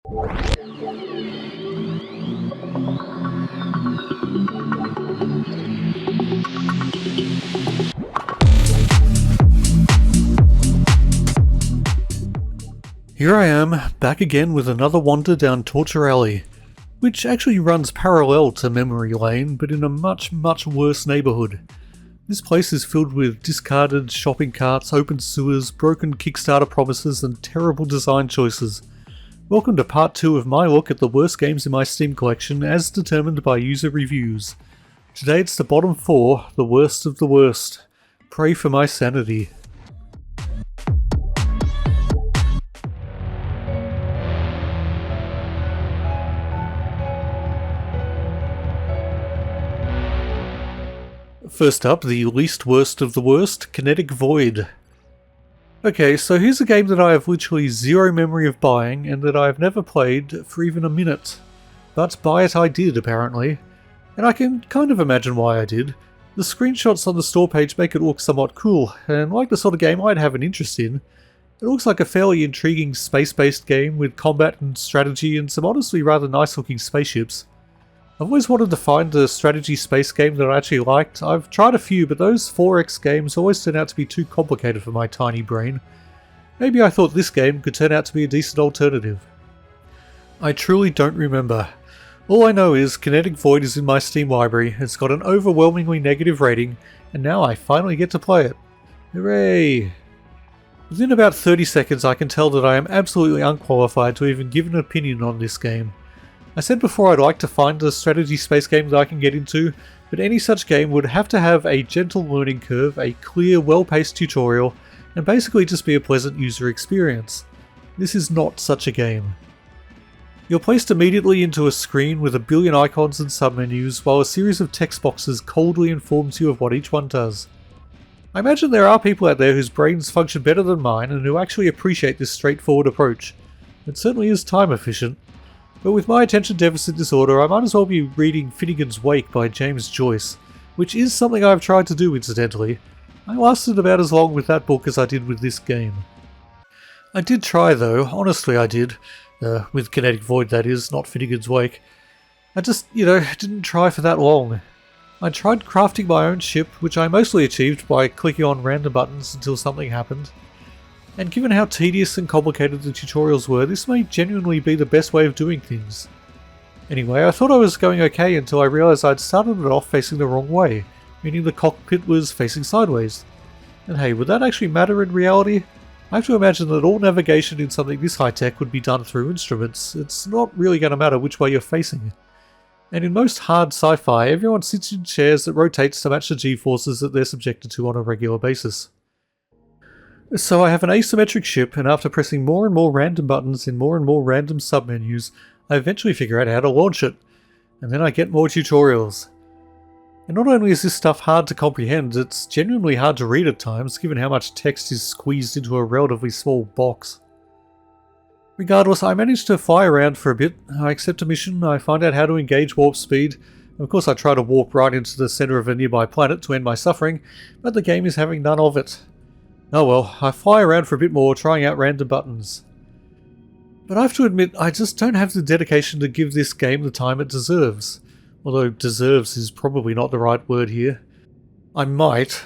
Here I am, back again with another wander down Torture Alley, which actually runs parallel to Memory Lane, but in a much worse neighbourhood. This place is filled with discarded shopping carts, open sewers, broken Kickstarter promises, and terrible design choices. Welcome to part 2 of my look at the worst games in my Steam collection as determined by user reviews. Today it's the bottom 4, the worst of the worst. Pray for my sanity. First up, the least worst of the worst, Kinetic Void. Okay, so here's a game that I have literally zero memory of buying and that I have never played for even a minute. But buy it I did, apparently. And I can kind of imagine why I did. The screenshots on the store page make it look somewhat cool, and like the sort of game I'd have an interest in. It looks like a fairly intriguing space-based game with combat and strategy and some honestly rather nice-looking spaceships. I've always wanted to find a strategy space game that I actually liked. I've tried a few, but those 4X games always turn out to be too complicated for my tiny brain. Maybe I thought this game could turn out to be a decent alternative. I truly don't remember. All I know is Kinetic Void is in my Steam library, it's got an overwhelmingly negative rating, and now I finally get to play it. Hooray! Within about 30 seconds I can tell that I am absolutely unqualified to even give an opinion on this game. I said before I'd like to find a strategy space game that I can get into, but any such game would have to have a gentle learning curve, a clear, well-paced tutorial, and basically just be a pleasant user experience. This is not such a game. You're placed immediately into a screen with a billion icons and submenus, while a series of text boxes coldly informs you of what each one does. I imagine there are people out there whose brains function better than mine and who actually appreciate this straightforward approach. It certainly is time efficient. But with my attention deficit disorder, I might as well be reading Finnegan's Wake by James Joyce, which is something I've tried to do incidentally. I lasted about as long with that book as I did with this game. I did try though, honestly I did. With Kinetic Void that is, not Finnegan's Wake. I just, didn't try for that long. I tried crafting my own ship, which I mostly achieved by clicking on random buttons until something happened. And given how tedious and complicated the tutorials were, this may genuinely be the best way of doing things. Anyway, I thought I was going okay until I realised I'd started it off facing the wrong way, meaning the cockpit was facing sideways. And hey, would that actually matter in reality? I have to imagine that all navigation in something this high-tech would be done through instruments. It's not really going to matter which way you're facing. And in most hard sci-fi, everyone sits in chairs that rotate to match the g-forces that they're subjected to on a regular basis. So I have an asymmetric ship, and after pressing more and more random buttons in more and more random submenus, I eventually figure out how to launch it. And then I get more tutorials. And not only is this stuff hard to comprehend, it's genuinely hard to read at times, given how much text is squeezed into a relatively small box. Regardless, I managed to fly around for a bit. I accept a mission, I find out how to engage warp speed. Of course I try to warp right into the centre of a nearby planet to end my suffering, but the game is having none of it. Oh well, I fly around for a bit more, trying out random buttons. But I have to admit, I just don't have the dedication to give this game the time it deserves. Although deserves is probably not the right word here. I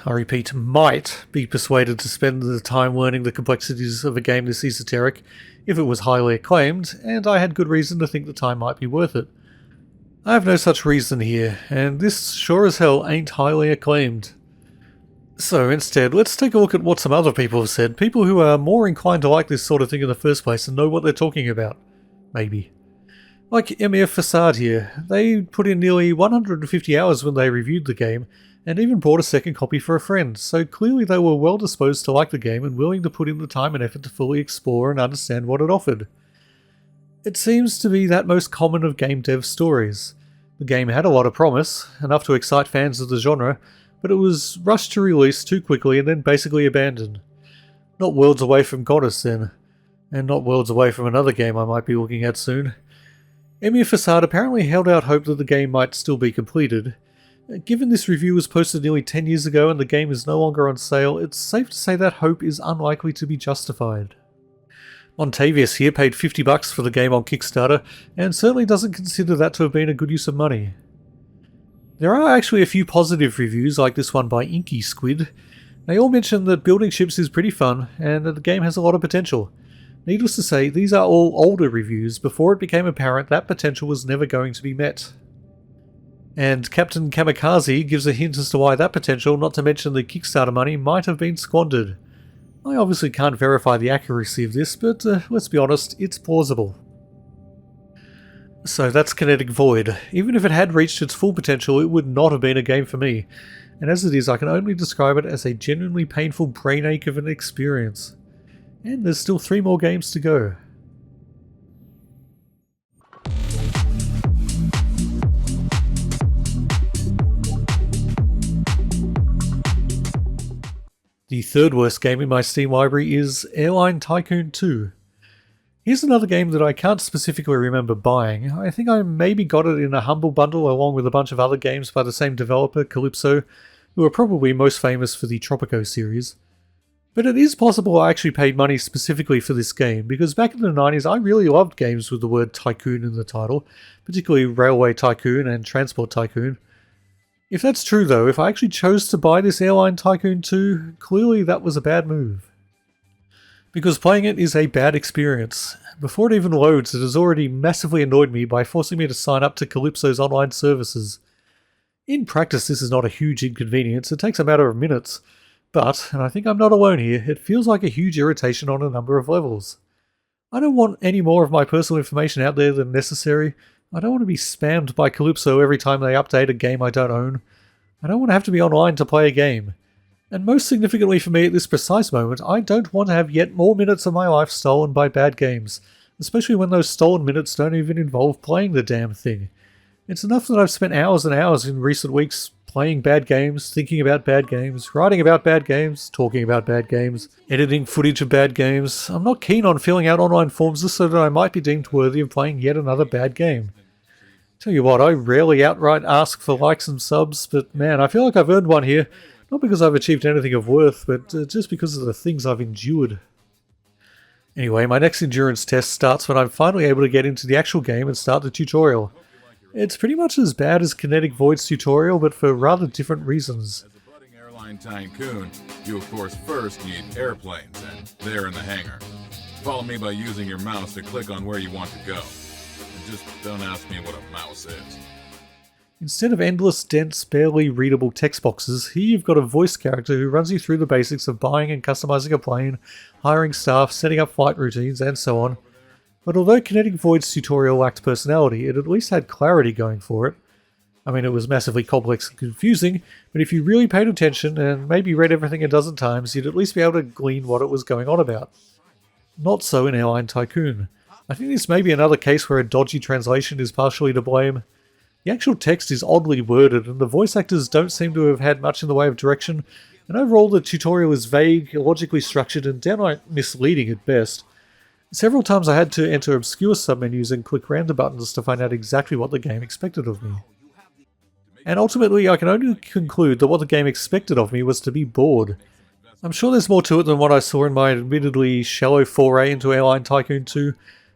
repeat, might be persuaded to spend the time learning the complexities of a game this esoteric if it was highly acclaimed, and I had good reason to think the time might be worth it. I have no such reason here, and this sure as hell ain't highly acclaimed. So instead, let's take a look at what some other people have said, people who are more inclined to like this sort of thing in the first place and know what they're talking about. Maybe. Like Emir Fassad here, they put in nearly 150 hours when they reviewed the game, and even bought a second copy for a friend, so clearly they were well disposed to like the game and willing to put in the time and effort to fully explore and understand what it offered. It seems to be that most common of game dev stories. The game had a lot of promise, enough to excite fans of the genre, but it was rushed to release too quickly and then basically abandoned. Not worlds away from Goddess then, and not worlds away from another game I might be looking at soon. Emir Fassad apparently held out hope that the game might still be completed. Given this review was posted nearly 10 years ago and the game is no longer on sale, it's safe to say that hope is unlikely to be justified. Montavious here paid $50 for the game on Kickstarter, and certainly doesn't consider that to have been a good use of money. There are actually a few positive reviews, like this one by Inky Squid. They all mention that building ships is pretty fun, and that the game has a lot of potential. Needless to say, these are all older reviews before it became apparent that potential was never going to be met. And Captain Kamikaze gives a hint as to why that potential, not to mention the Kickstarter money, might have been squandered. I obviously can't verify the accuracy of this, but let's be honest, it's plausible. So that's Kinetic Void. Even if it had reached its full potential, it would not have been a game for me. And as it is, I can only describe it as a genuinely painful brain ache of an experience. And there's still 3 more games to go. The third worst game in my Steam library is Airline Tycoon 2. Here's another game that I can't specifically remember buying. I think I maybe got it in a Humble Bundle along with a bunch of other games by the same developer, Calypso, who are probably most famous for the Tropico series. But it is possible I actually paid money specifically for this game, because back in the 90s I really loved games with the word Tycoon in the title, particularly Railway Tycoon and Transport Tycoon. If that's true though, if I actually chose to buy this Airline Tycoon 2, clearly that was a bad move. Because playing it is a bad experience. Before it even loads, it has already massively annoyed me by forcing me to sign up to Calypso's online services. In practice this is not a huge inconvenience, it takes a matter of minutes, but, and I think I'm not alone here, it feels like a huge irritation on a number of levels. I don't want any more of my personal information out there than necessary. I don't want to be spammed by Calypso every time they update a game I don't own. I don't want to have to be online to play a game. And most significantly for me at this precise moment, I don't want to have yet more minutes of my life stolen by bad games, especially when those stolen minutes don't even involve playing the damn thing. It's enough that I've spent hours and hours in recent weeks playing bad games, thinking about bad games, writing about bad games, talking about bad games, editing footage of bad games. I'm not keen on filling out online forms just so that I might be deemed worthy of playing yet another bad game. Tell you what, I rarely outright ask for likes and subs, but man, I feel like I've earned one here. Not because I've achieved anything of worth, but just because of the things I've endured. Anyway, my next endurance test starts when I'm finally able to get into the actual game and start the tutorial. It's pretty much as bad as Kinetic Void's tutorial, but for rather different reasons. As a budding airline tycoon, you of course first need airplanes, and they're in the hangar. Follow me by using your mouse to click on where you want to go. And just don't ask me what a mouse is. Instead of endless, dense, barely readable text boxes, here you've got a voice character who runs you through the basics of buying and customizing a plane, hiring staff, setting up flight routines, and so on. But although Kinetic Void's tutorial lacked personality, it at least had clarity going for it. I mean, it was massively complex and confusing, but if you really paid attention and maybe read everything a dozen times, you'd at least be able to glean what it was going on about. Not so in Airline Tycoon. I think this may be another case where a dodgy translation is partially to blame. The actual text is oddly worded, and the voice actors don't seem to have had much in the way of direction, and overall the tutorial is vague, illogically structured, and downright misleading at best. Several times I had to enter obscure submenus and click random buttons to find out exactly what the game expected of me. And ultimately I can only conclude that what the game expected of me was to be bored. I'm sure there's more to it than what I saw in my admittedly shallow foray into Airline Tycoon 2,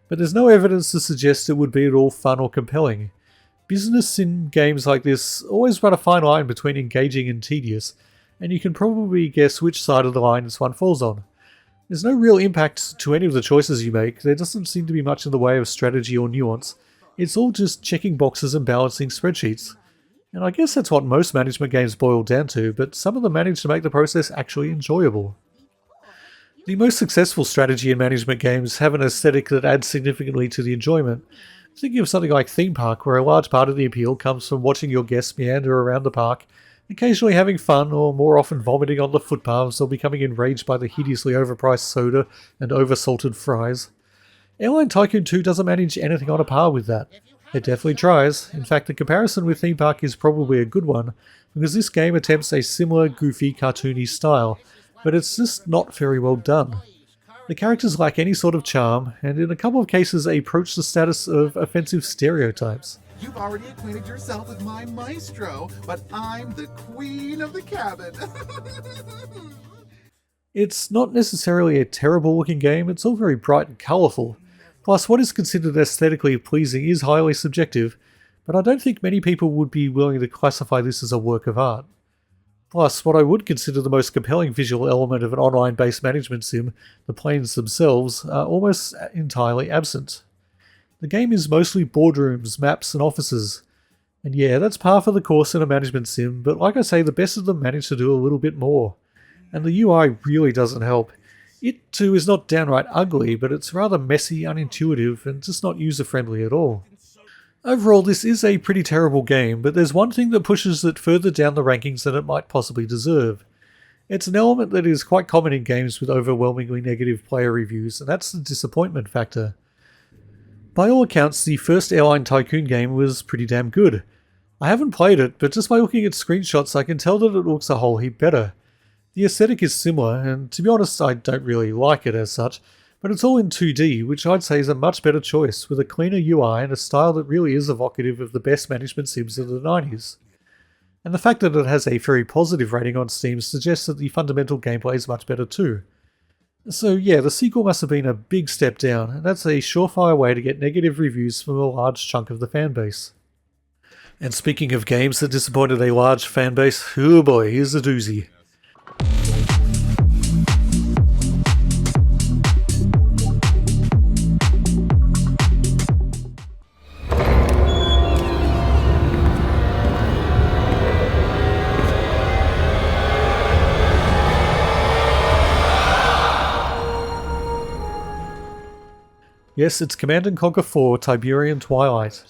but there's no evidence to suggest it would be at all fun or compelling. Business in games like this always run a fine line between engaging and tedious, and you can probably guess which side of the line this one falls on. There's no real impact to any of the choices you make, there doesn't seem to be much in the way of strategy or nuance, it's all just checking boxes and balancing spreadsheets. And I guess that's what most management games boil down to, but some of them manage to make the process actually enjoyable. The most successful strategy and management games have an aesthetic that adds significantly to the enjoyment. Thinking of something like Theme Park, where a large part of the appeal comes from watching your guests meander around the park, occasionally having fun or more often vomiting on the footpaths or becoming enraged by the hideously overpriced soda and oversalted fries. Airline Tycoon 2 doesn't manage anything on a par with that. It definitely tries. In fact, the comparison with Theme Park is probably a good one, because this game attempts a similar goofy, cartoony style, but it's just not very well done. The characters lack any sort of charm, and in a couple of cases they approach the status of offensive stereotypes. You've already acquainted yourself with my maestro, but I'm the queen of the cabin. It's not necessarily a terrible looking game, it's all very bright and colourful. Plus, what is considered aesthetically pleasing is highly subjective, but I don't think many people would be willing to classify this as a work of art. Plus, what I would consider the most compelling visual element of an online-based management sim, the planes themselves, are almost entirely absent. The game is mostly boardrooms, maps, and offices. And yeah, that's par for the course in a management sim, but like I say, the best of them manage to do a little bit more. And the UI really doesn't help. It too is not downright ugly, but it's rather messy, unintuitive, and just not user-friendly at all. Overall, this is a pretty terrible game, but there's one thing that pushes it further down the rankings than it might possibly deserve. It's an element that is quite common in games with overwhelmingly negative player reviews, and that's the disappointment factor. By all accounts, the first Airline Tycoon game was pretty damn good. I haven't played it, but just by looking at screenshots I can tell that it looks a whole heap better. The aesthetic is similar, and to be honest I don't really like it as such, but it's all in 2D, which I'd say is a much better choice, with a cleaner UI and a style that really is evocative of the best management sims of the 90s. And the fact that it has a very positive rating on Steam suggests that the fundamental gameplay is much better too. So yeah, the sequel must have been a big step down, and that's a surefire way to get negative reviews from a large chunk of the fanbase. And speaking of games that disappointed a large fanbase, oh boy, here's a doozy. Yes, it's Command & Conquer 4 Tiberian Twilight.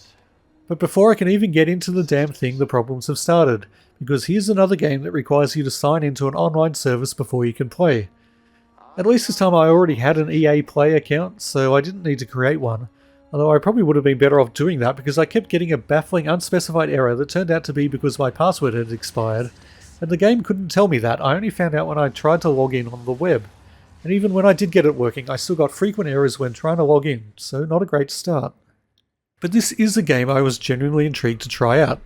But before I can even get into the damn thing, the problems have started, because here's another game that requires you to sign into an online service before you can play. At least this time I already had an EA Play account, so I didn't need to create one, although I probably would have been better off doing that because I kept getting a baffling unspecified error that turned out to be because my password had expired, and the game couldn't tell me that. I only found out when I tried to log in on the web. And even when I did get it working, I still got frequent errors when trying to log in, so not a great start. But this is a game I was genuinely intrigued to try out.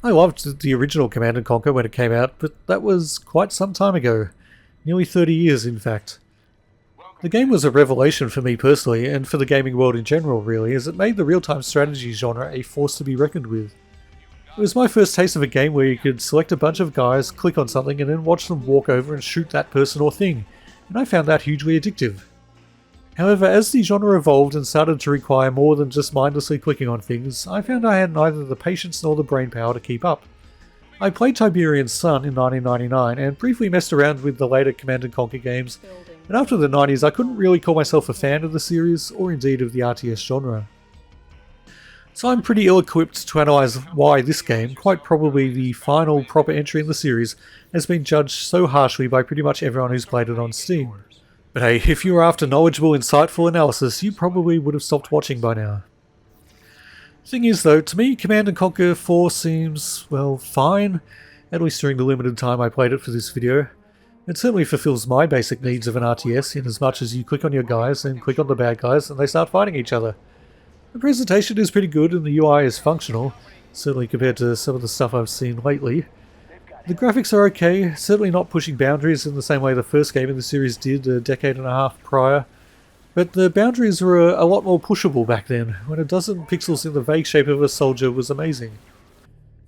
I loved the original Command & Conquer when it came out, but that was quite some time ago. Nearly 30 years, in fact. The game was a revelation for me personally, and for the gaming world in general really, as it made the real-time strategy genre a force to be reckoned with. It was my first taste of a game where you could select a bunch of guys, click on something, and then watch them walk over and shoot that person or thing, and I found that hugely addictive. However, as the genre evolved and started to require more than just mindlessly clicking on things, I found I had neither the patience nor the brainpower to keep up. I played Tiberian Sun in 1999 and briefly messed around with the later Command & Conquer games, and after the 90s I couldn't really call myself a fan of the series, or indeed of the RTS genre. So I'm pretty ill-equipped to analyse why this game, quite probably the final proper entry in the series, has been judged so harshly by pretty much everyone who's played it on Steam. But hey, if you were after knowledgeable, insightful analysis, you probably would have stopped watching by now. Thing is though, to me Command & Conquer 4 seems, well, fine, at least during the limited time I played it for this video. It certainly fulfills my basic needs of an RTS in as much as you click on your guys and click on the bad guys and they start fighting each other. The presentation is pretty good and the UI is functional, certainly compared to some of the stuff I've seen lately. The graphics are okay, certainly not pushing boundaries in the same way the first game in the series did a decade and a half prior, but the boundaries were a lot more pushable back then, when a dozen pixels in the vague shape of a soldier was amazing.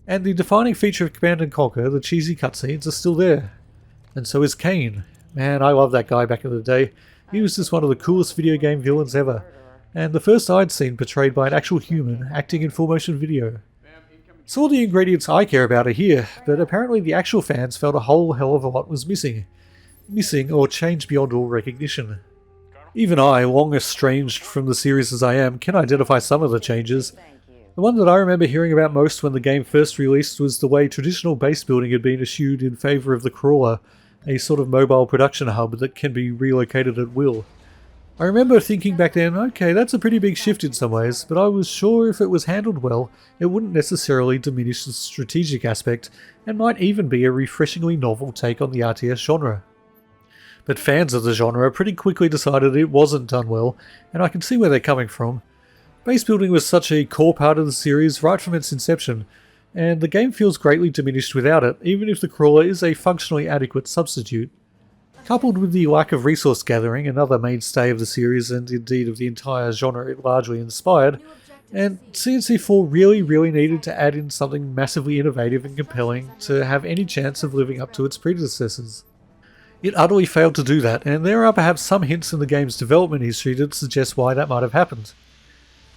And the defining feature of Command & Conquer, the cheesy cutscenes, are still there. And so is Kane. Man, I loved that guy back in the day. He was just one of the coolest video game villains ever, and the first I'd seen portrayed by an actual human acting in full motion video. So all the ingredients I care about are here, but apparently the actual fans felt a whole hell of a lot was missing. Missing or changed beyond all recognition. Even I, long estranged from the series as I am, can identify some of the changes. The one that I remember hearing about most when the game first released was the way traditional base building had been eschewed in favour of the crawler, a sort of mobile production hub that can be relocated at will. I remember thinking back then, okay, that's a pretty big shift in some ways, but I was sure if it was handled well, it wouldn't necessarily diminish the strategic aspect, and might even be a refreshingly novel take on the RTS genre. But fans of the genre pretty quickly decided it wasn't done well, and I can see where they're coming from. Base building was such a core part of the series right from its inception, and the game feels greatly diminished without it, even if the crawler is a functionally adequate substitute. Coupled with the lack of resource gathering, another mainstay of the series and indeed of the entire genre it largely inspired, and CNC4 really needed to add in something massively innovative and compelling to have any chance of living up to its predecessors. It utterly failed to do that, and there are perhaps some hints in the game's development history that suggest why that might have happened.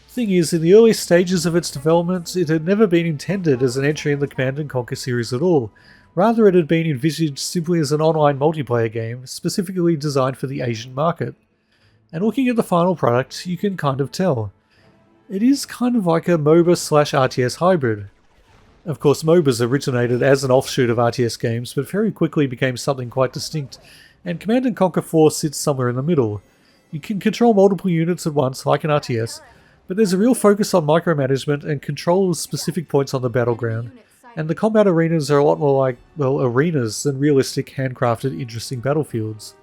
The thing is, in the early stages of its development, it had never been intended as an entry in the Command & Conquer series at all. Rather, it had been envisaged simply as an online multiplayer game, specifically designed for the Asian market. And looking at the final product, you can kind of tell. It is kind of like a MOBA/RTS hybrid. Of course, MOBAs originated as an offshoot of RTS games, but very quickly became something quite distinct, and Command & Conquer 4 sits somewhere in the middle. You can control multiple units at once, like an RTS, but there's a real focus on micromanagement and control of specific points on the battleground, and the combat arenas are a lot more like, well, arenas than realistic, handcrafted, interesting battlefields.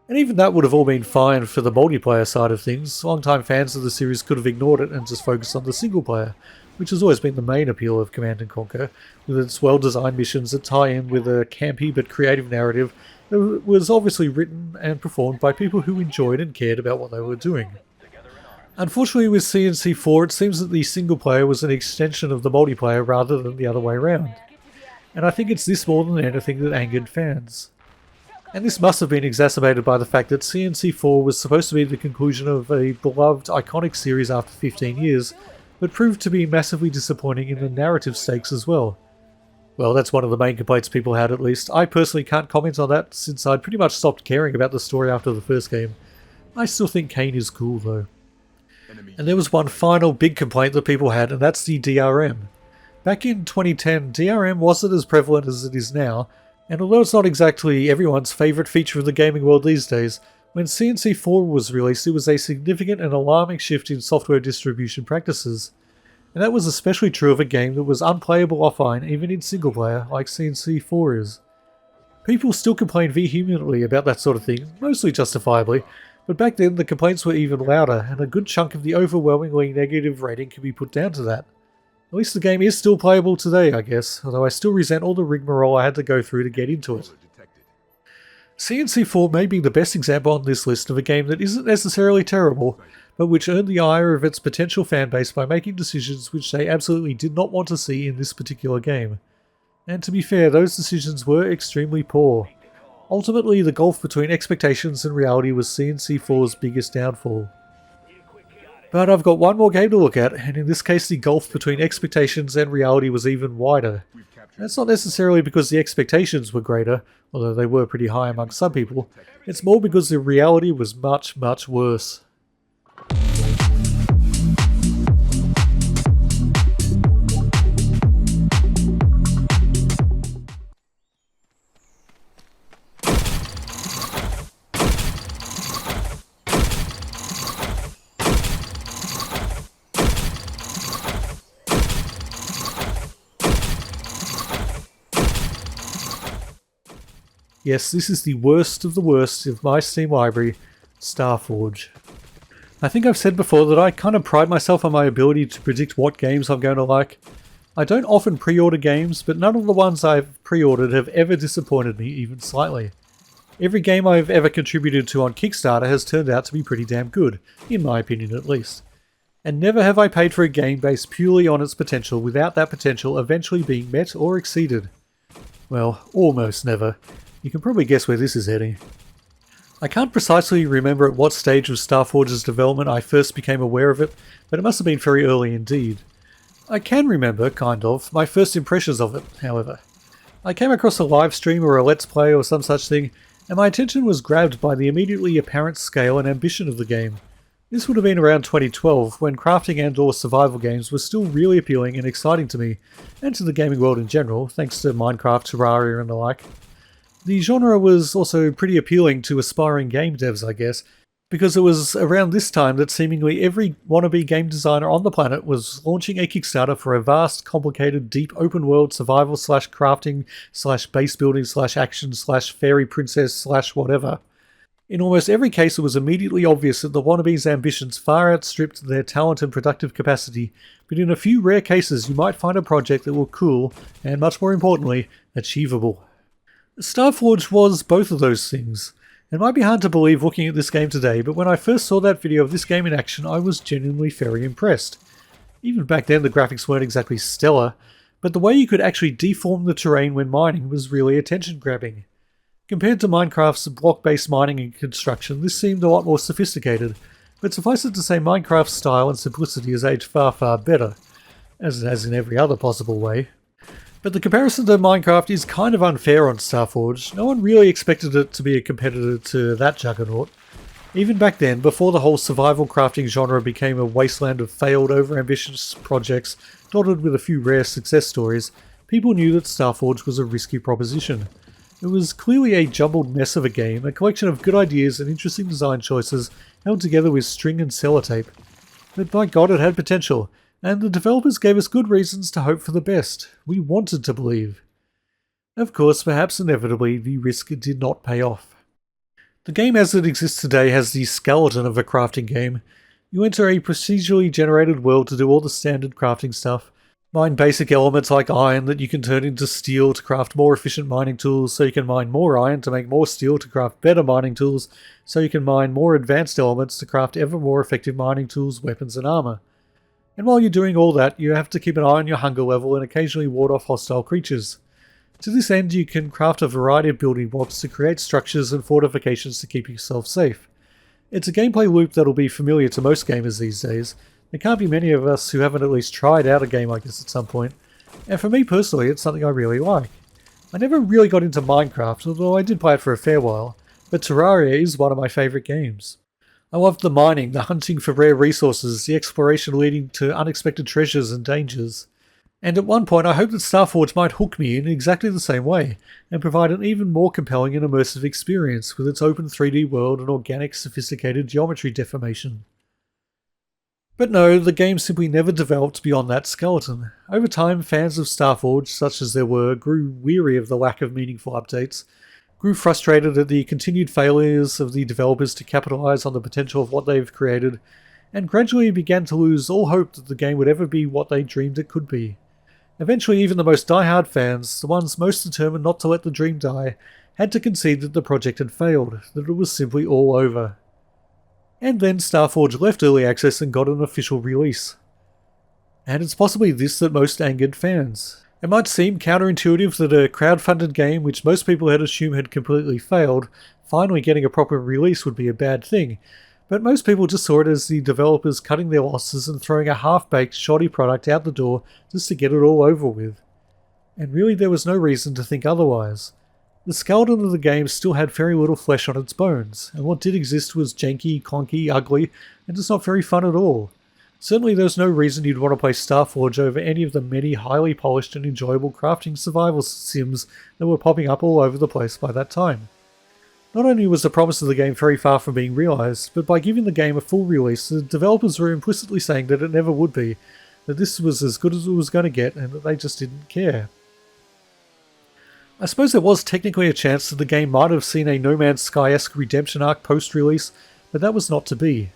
And even that would have all been fine for the multiplayer side of things. Longtime fans of the series could have ignored it and just focused on the single player, which has always been the main appeal of Command & Conquer, with its well-designed missions that tie in with a campy but creative narrative that was obviously written and performed by people who enjoyed and cared about what they were doing. Unfortunately, with CNC4, it seems that the single player was an extension of the multiplayer rather than the other way around. And I think it's this more than anything that angered fans. And this must have been exacerbated by the fact that CNC4 was supposed to be the conclusion of a beloved, iconic series after 15 years, but proved to be massively disappointing in the narrative stakes as well. Well, that's one of the main complaints people had at least. I personally can't comment on that since I'd pretty much stopped caring about the story after the first game. I still think Kane is cool though. And there was one final big complaint that people had, and that's the DRM. Back in 2010, DRM wasn't as prevalent as it is now, and although it's not exactly everyone's favourite feature of the gaming world these days, when CNC4 was released it was a significant and alarming shift in software distribution practices. And that was especially true of a game that was unplayable offline even in single player like CNC4 is. People still complain vehemently about that sort of thing, mostly justifiably, but back then the complaints were even louder, and a good chunk of the overwhelmingly negative rating can be put down to that. At least the game is still playable today, I guess, although I still resent all the rigmarole I had to go through to get into it. CNC4 may be the best example on this list of a game that isn't necessarily terrible, but which earned the ire of its potential fanbase by making decisions which they absolutely did not want to see in this particular game. And to be fair, those decisions were extremely poor. Ultimately, the gulf between expectations and reality was CNC4's biggest downfall. But I've got one more game to look at, and in this case the gulf between expectations and reality was even wider. That's not necessarily because the expectations were greater, although they were pretty high among some people. It's more because the reality was much worse. Yes, this is the worst of my Steam library, Starforge. I think I've said before that I kind of pride myself on my ability to predict what games I'm going to like. I don't often pre-order games, but none of the ones I've pre-ordered have ever disappointed me, even slightly. Every game I've ever contributed to on Kickstarter has turned out to be pretty damn good, in my opinion at least. And never have I paid for a game based purely on its potential without that potential eventually being met or exceeded. Well, almost never. You can probably guess where this is heading. I can't precisely remember at what stage of Starforge's development I first became aware of it, but it must have been very early indeed. I can remember, kind of, my first impressions of it, however. I came across a live stream or a let's play or some such thing, and my attention was grabbed by the immediately apparent scale and ambition of the game. This would have been around 2012, when crafting and/or survival games were still really appealing and exciting to me, and to the gaming world in general, thanks to Minecraft, Terraria and the like. The genre was also pretty appealing to aspiring game devs, I guess, because it was around this time that seemingly every wannabe game designer on the planet was launching a Kickstarter for a vast, complicated, deep open-world survival/crafting/base building/action/fairy princess/whatever. In almost every case it was immediately obvious that the wannabes' ambitions far outstripped their talent and productive capacity, but in a few rare cases you might find a project that were cool, and much more importantly, achievable. Starforge was both of those things. It might be hard to believe looking at this game today, but when I first saw that video of this game in action, I was genuinely very impressed. Even back then the graphics weren't exactly stellar, but the way you could actually deform the terrain when mining was really attention-grabbing. Compared to Minecraft's block-based mining and construction, this seemed a lot more sophisticated, but suffice it to say Minecraft's style and simplicity has aged far, far better, as it has in every other possible way. But the comparison to Minecraft is kind of unfair on Starforge. No one really expected it to be a competitor to that juggernaut. Even back then, before the whole survival crafting genre became a wasteland of failed, over-ambitious projects dotted with a few rare success stories, people knew that Starforge was a risky proposition. It was clearly a jumbled mess of a game, a collection of good ideas and interesting design choices held together with string and sellotape. But by God, it had potential, and the developers gave us good reasons to hope for the best. We wanted to believe. Of course, perhaps inevitably, the risk did not pay off. The game as it exists today has the skeleton of a crafting game. You enter a procedurally generated world to do all the standard crafting stuff. Mine basic elements like iron that you can turn into steel to craft more efficient mining tools, so you can mine more iron to make more steel to craft better mining tools, so you can mine more advanced elements to craft ever more effective mining tools, weapons and armor. And while you're doing all that, you have to keep an eye on your hunger level and occasionally ward off hostile creatures. To this end, you can craft a variety of building blocks to create structures and fortifications to keep yourself safe. It's a gameplay loop that'll be familiar to most gamers these days. There can't be many of us who haven't at least tried out a game like this at some point. And for me personally, it's something I really like. I never really got into Minecraft, although I did play it for a fair while, but Terraria is one of my favourite games. I loved the mining, the hunting for rare resources, the exploration leading to unexpected treasures and dangers. And at one point I hoped that Starforge might hook me in exactly the same way, and provide an even more compelling and immersive experience with its open 3D world and organic, sophisticated geometry deformation. But no, the game simply never developed beyond that skeleton. Over time, fans of Starforge, such as there were, grew weary of the lack of meaningful updates, grew frustrated at the continued failures of the developers to capitalize on the potential of what they've created, and gradually began to lose all hope that the game would ever be what they dreamed it could be. Eventually, even the most die-hard fans, the ones most determined not to let the dream die, had to concede that the project had failed, that it was simply all over. And then Starforge left Early Access and got an official release. And it's possibly this that most angered fans. It might seem counterintuitive that a crowd-funded game which most people had assumed had completely failed, finally getting a proper release would be a bad thing, but most people just saw it as the developers cutting their losses and throwing a half-baked, shoddy product out the door just to get it all over with. And really there was no reason to think otherwise. The skeleton of the game still had very little flesh on its bones, and what did exist was janky, clunky, ugly, and just not very fun at all. Certainly there's no reason you'd want to play Starforge over any of the many highly polished and enjoyable crafting survival sims that were popping up all over the place by that time. Not only was the promise of the game very far from being realised, but by giving the game a full release, the developers were implicitly saying that it never would be, that this was as good as it was going to get, and that they just didn't care. I suppose there was technically a chance that the game might have seen a No Man's Sky-esque redemption arc post-release, but that was not to be.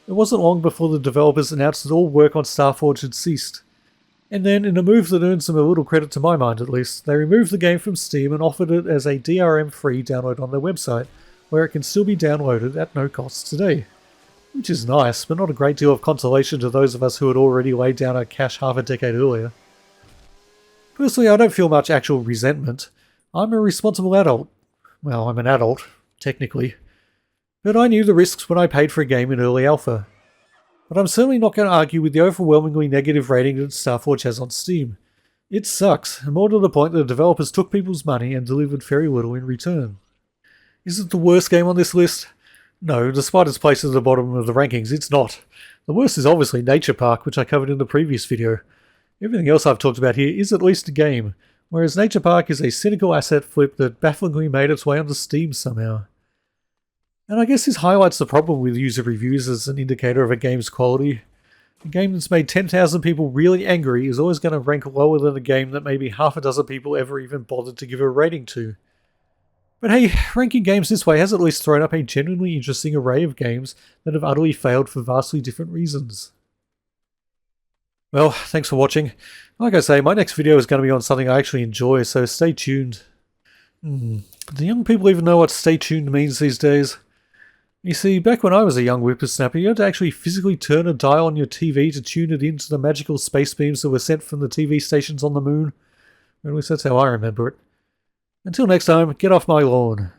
It wasn't long before the developers announced that all work on Starforge had ceased. And then, in a move that earns them a little credit to my mind at least, they removed the game from Steam and offered it as a DRM-free download on their website, where it can still be downloaded at no cost today. Which is nice, but not a great deal of consolation to those of us who had already laid down our cash half a decade earlier. Personally, I don't feel much actual resentment. I'm a responsible adult. Well, I'm an adult, technically. But I knew the risks when I paid for a game in early alpha. But I'm certainly not going to argue with the overwhelmingly negative rating that Starforge has on Steam. It sucks, and more to the point that the developers took people's money and delivered very little in return. Is it the worst game on this list? No, despite its place at the bottom of the rankings, it's not. The worst is obviously Nature Park, which I covered in the previous video. Everything else I've talked about here is at least a game, whereas Nature Park is a cynical asset flip that bafflingly made its way onto Steam somehow. And I guess this highlights the problem with user reviews as an indicator of a game's quality. A game that's made 10,000 people really angry is always going to rank lower than a game that maybe half a dozen people ever even bothered to give a rating to. But hey, ranking games this way has at least thrown up a genuinely interesting array of games that have utterly failed for vastly different reasons. Well, thanks for watching. Like I say, my next video is going to be on something I actually enjoy, so stay tuned. Do young people even know what stay tuned means these days? You see, back when I was a young whippersnapper, you had to actually physically turn a dial on your TV to tune it into the magical space beams that were sent from the TV stations on the moon. At least that's how I remember it. Until next time, get off my lawn.